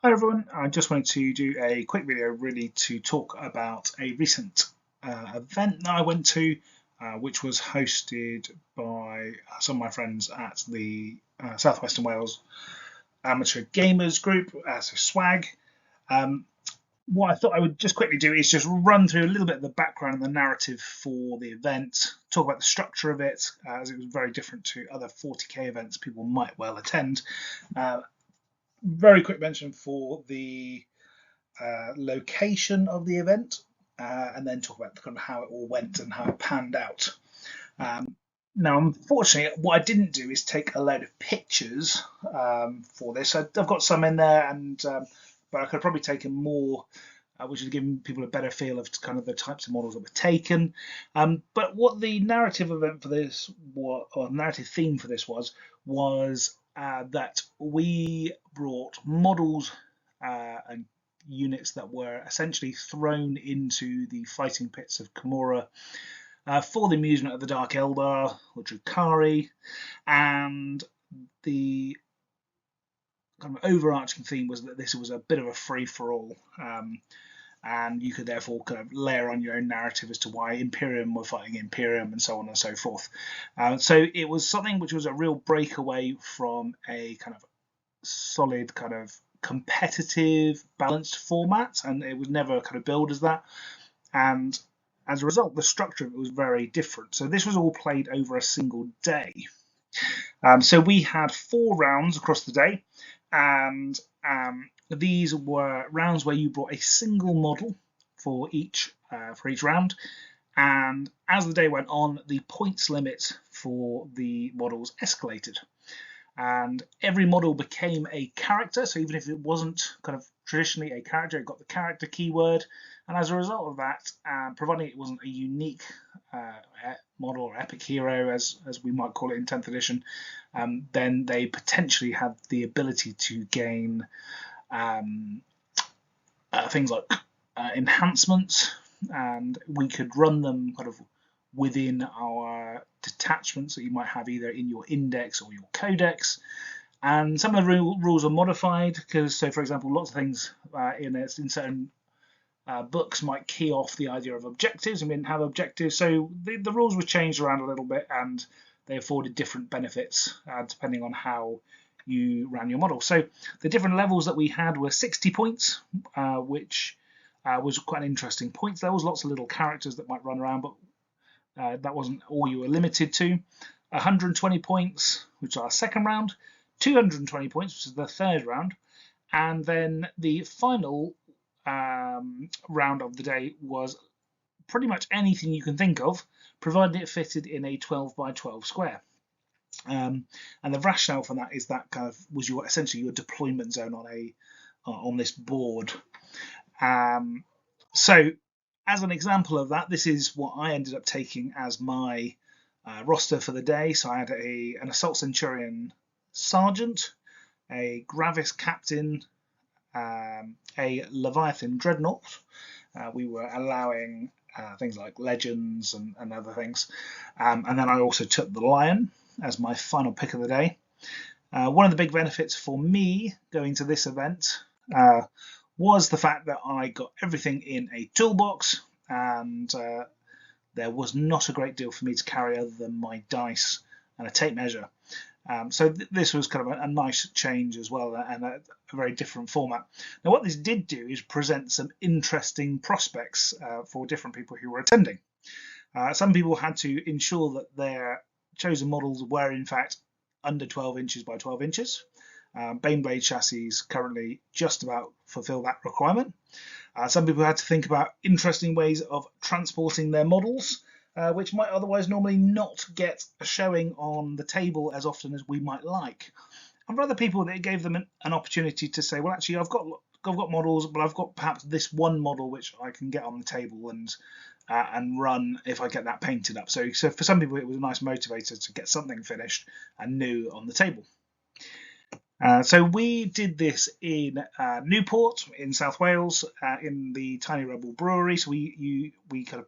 Hi everyone, I just wanted to do a quick video really to talk about a recent event that I went to, which was hosted by some of my friends at the South Western Wales Amateur Gamers Group as a swag. Um, what I thought I would just quickly do is just run through a little bit of the background and the narrative for the event, talk about the structure of it, as it was very different to other 40k events people might well attend. Very quick mention for the location of the event, and then talk about kind of how it all went and how it panned out. Now, unfortunately, what I didn't do is take a load of pictures for this. I've got some in there, but I could have probably taken more, which would have given people a better feel of kind of the types of models that were taken. But what the narrative event for this, or narrative theme for this was that we brought models and units that were essentially thrown into the fighting pits of Camorra for the amusement of the Dark Eldar or Drukhari, and the kind of overarching theme was that this was a bit of a free-for-all, and you could therefore kind of layer on your own narrative as to why Imperium were fighting Imperium and so on and so forth. So it was something which was a real breakaway from a kind of solid kind of competitive balanced format, and it was never kind of billed as that, and as a result the structure of it was very different. So this was all played over a single day. So we had 4 rounds across the day, and these were rounds where you brought a single model for each round, and as the day went on the points limit for the models escalated, and every model became a character. So even if it wasn't kind of traditionally a character, it got the character keyword, and as a result of that, providing it wasn't a unique model or epic hero, as we might call it in 10th edition, then they potentially had the ability to gain things like enhancements, and we could run them kind of within our detachments that you might have either in your index or your codex. And some of the rules are modified because, so for example, lots of things in certain books might key off the idea of objectives, and we didn't have objectives, so the rules were changed around a little bit, and they afforded different benefits depending on how you ran your model. So the different levels that we had were 60 points, which was quite an interesting points level. Lots of little characters that might run around, but that wasn't all you were limited to. 120 points, which is our second round, 220 points, which is the third round, and then the final round of the day was pretty much anything you can think of, provided it fitted in a 12 by 12 square. And the rationale for that is that kind of was essentially your deployment zone on this board. So as an example of that, this is what I ended up taking as my roster for the day. So I had an Assault Centurion Sergeant, a Gravis Captain, a Leviathan Dreadnought. We were allowing things like legends and other things. And then I also took the Lion as my final pick of the day. One of the big benefits for me going to this event was the fact that I got everything in a toolbox, and there was not a great deal for me to carry other than my dice and a tape measure. So this was kind of a nice change as well, and a very different format. Now what this did do is present some interesting prospects for different people who were attending. Some people had to ensure that their chosen models were in fact under 12 inches by 12 inches. Baneblade chassis currently just about fulfill that requirement. Some people had to think about interesting ways of transporting their models, which might otherwise normally not get a showing on the table as often as we might like. And for other people, it gave them an opportunity to say, well, actually, I've got models, but I've got perhaps this one model which I can get on the table and run if I get that painted up. So for some people, it was a nice motivator to get something finished and new on the table. So we did this in Newport in South Wales in the Tiny Rebel Brewery. So we kind of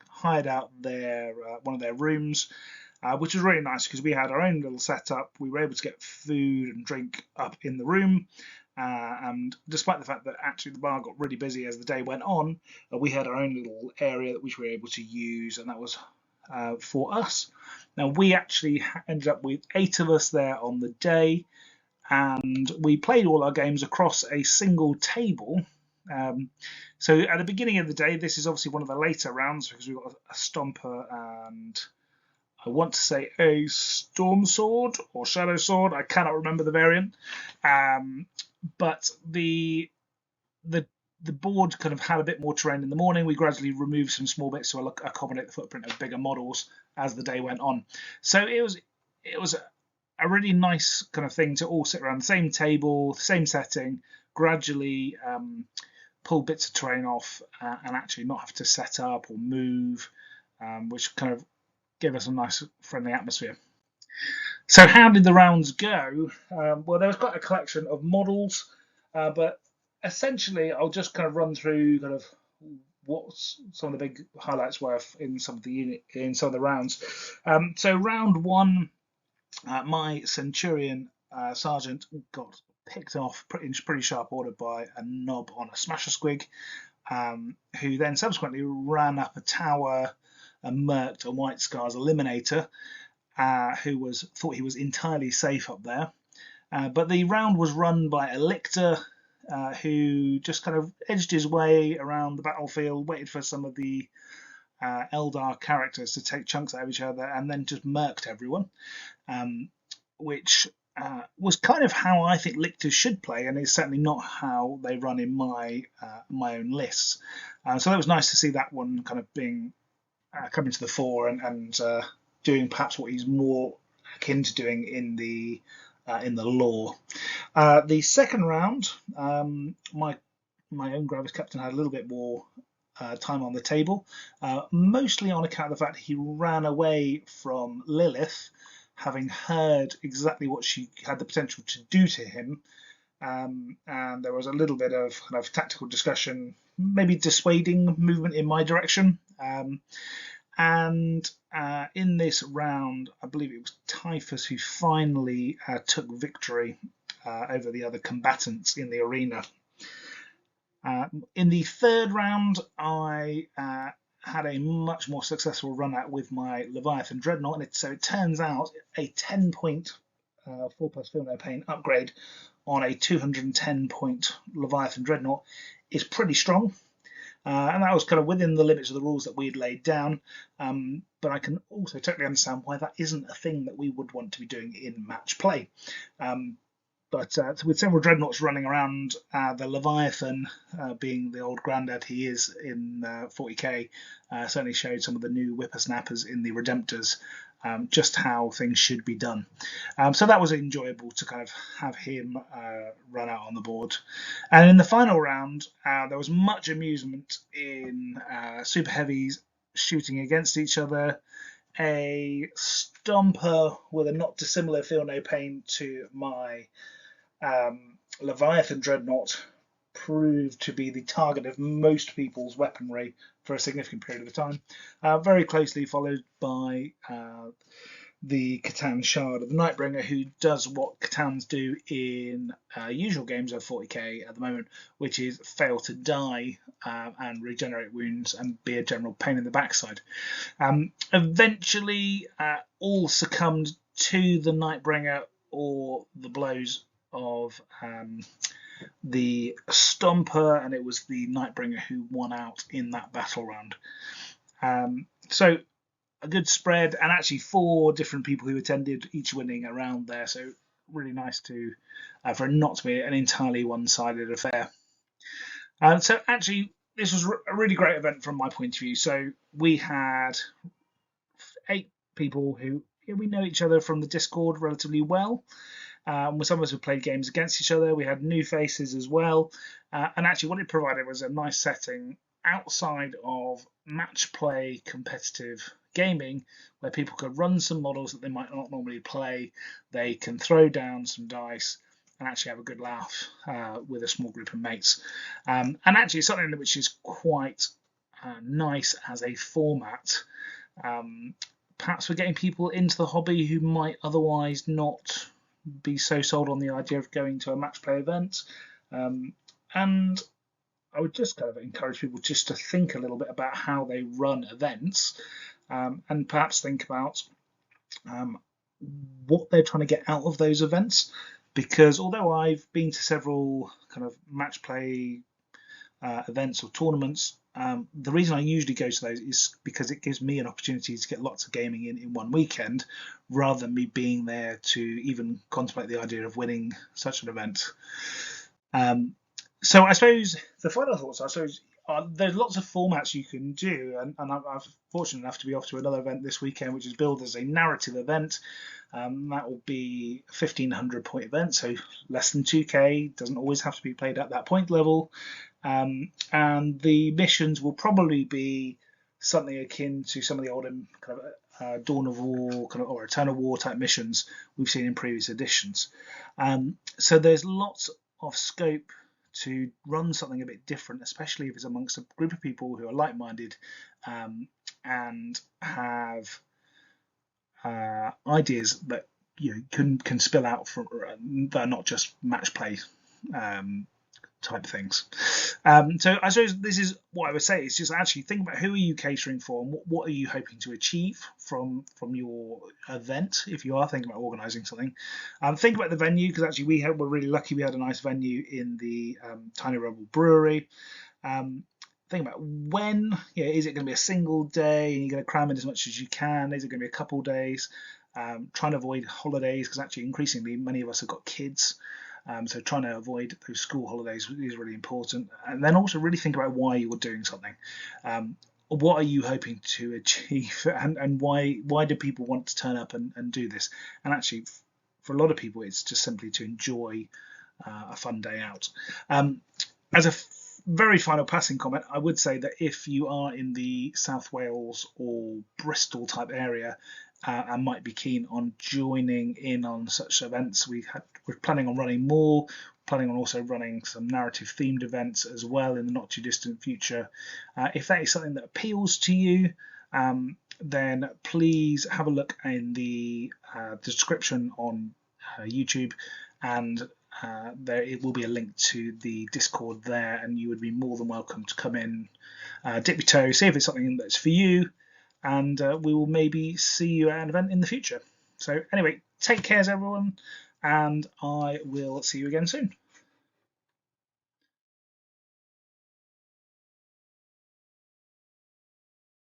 hired out their one of their rooms, which was really nice because we had our own little setup. We were able to get food and drink up in the room, And despite the fact that actually the bar got really busy as the day went on, we had our own little area that we were able to use, and that was for us. Now, we actually ended up with 8 of us there on the day, and we played all our games across a single table. So at the beginning of the day, this is obviously one of the later rounds because we've got a Stomper and I want to say a Storm Sword or Shadow Sword. I cannot remember the variant. But the board kind of had a bit more terrain in the morning. We gradually removed some small bits to accommodate the footprint of bigger models as the day went on. So it was a really nice kind of thing to all sit around the same table, same setting, gradually pull bits of terrain off and actually not have to set up or move, which kind of gave us a nice friendly atmosphere. So how did the rounds go? Well, there was quite a collection of models, but essentially I'll just kind of run through kind of what some of the big highlights were in some of the rounds. So round one, my Centurion sergeant got picked off in pretty sharp order by a knob on a Smasher Squig, who then subsequently ran up a tower and murked a White Scars Eliminator, who thought he was entirely safe up there. But the round was run by a Lictor, who just kind of edged his way around the battlefield, waited for some of the Eldar characters to take chunks out of each other, and then just murked everyone, which was kind of how I think Lictors should play, and is certainly not how they run in my own lists. So that was nice to see that one kind of being coming to the fore and doing perhaps what he's more akin to doing in the lore. The second round, my own Gravis captain had a little bit more time on the table, mostly on account of the fact he ran away from Lilith, having heard exactly what she had the potential to do to him. And there was a little bit of kind of tactical discussion, maybe dissuading movement in my direction. And in this round, I believe it was Typhus who finally took victory over the other combatants in the arena. In the third round, I had a much more successful run out with my Leviathan Dreadnought, and so it turns out a 10-point 4+ Field No Pain upgrade on a 210-point Leviathan Dreadnought is pretty strong. And that was kind of within the limits of the rules that we'd laid down. But I can also totally understand why that isn't a thing that we would want to be doing in match play. But with several dreadnoughts running around, the Leviathan, being the old granddad he is in 40k, certainly showed some of the new whippersnappers in the Redemptors just how things should be done. So that was enjoyable to kind of have him run out on the board. And in the final round, there was much amusement in super heavies shooting against each other. A Stomper with a not dissimilar Feel No Pain to my Leviathan Dreadnought proved to be the target of most people's weaponry for a significant period of time, very closely followed by the Catan Shard of the Nightbringer, who does what Catans do in usual games of 40k at the moment, which is fail to die and regenerate wounds and be a general pain in the backside. Eventually, all succumbed to the Nightbringer or the blows of the Stomper, and it was the Nightbringer who won out in that battle round. So a good spread, and actually 4 different people who attended, each winning a round there. So really nice to for it not to be an entirely one-sided affair. So actually, this was a really great event from my point of view. So we had 8 people who we know each other from the Discord relatively well. With some of us who played games against each other, we had new faces as well. And actually, what it provided was a nice setting outside of match play competitive gaming, where people could run some models that they might not normally play. They can throw down some dice and actually have a good laugh with a small group of mates. And actually, something which is quite nice as a format. Perhaps for getting people into the hobby who might otherwise not be so sold on the idea of going to a match play event. And I would just kind of encourage people just to think a little bit about how they run events, and perhaps think about what they're trying to get out of those events. Because although I've been to several kind of match play events or tournaments, the reason I usually go to those is because it gives me an opportunity to get lots of gaming in one weekend, rather than me being there to even contemplate the idea of winning such an event. So I suppose the final thoughts, I suppose, there's lots of formats you can do, and I'm fortunate enough to be off to another event this weekend, which is billed as a narrative event. That will be a 1,500 point event, so less than 2k, doesn't always have to be played at that point level. And the missions will probably be something akin to some of the older kind of Dawn of War kind of, or Return of War type missions we've seen in previous editions. So there's lots of scope to run something a bit different, especially if it's amongst a group of people who are like-minded, and have ideas that can spill out from that are not just match play type things. So I suppose this is what I would say is just actually think about who are you catering for, and what are you hoping to achieve from your event if you are thinking about organising something. Think about the venue, because actually we're really lucky we had a nice venue in the Tiny Rebel Brewery. Think about when, is it going to be a single day and you're going to cram in as much as you can? Is it going to be a couple of days? Trying to avoid holidays, because actually increasingly many of us have got kids. So trying to avoid those school holidays is really important. And then also really think about why you're doing something. What are you hoping to achieve, and why do people want to turn up and do this? And actually, for a lot of people, it's just simply to enjoy a fun day out. As a very final passing comment, I would say that if you are in the South Wales or Bristol type area, and might be keen on joining in on such events, we're planning on running more, planning on also running some narrative themed events as well in the not too distant future. If that is something that appeals to you, then please have a look in the description on YouTube, and there it will be a link to the Discord there, and you would be more than welcome to come in, dip your toe, see if it's something that's for you, and we will maybe see you at an event in the future. So anyway, take care everyone, and I will see you again soon.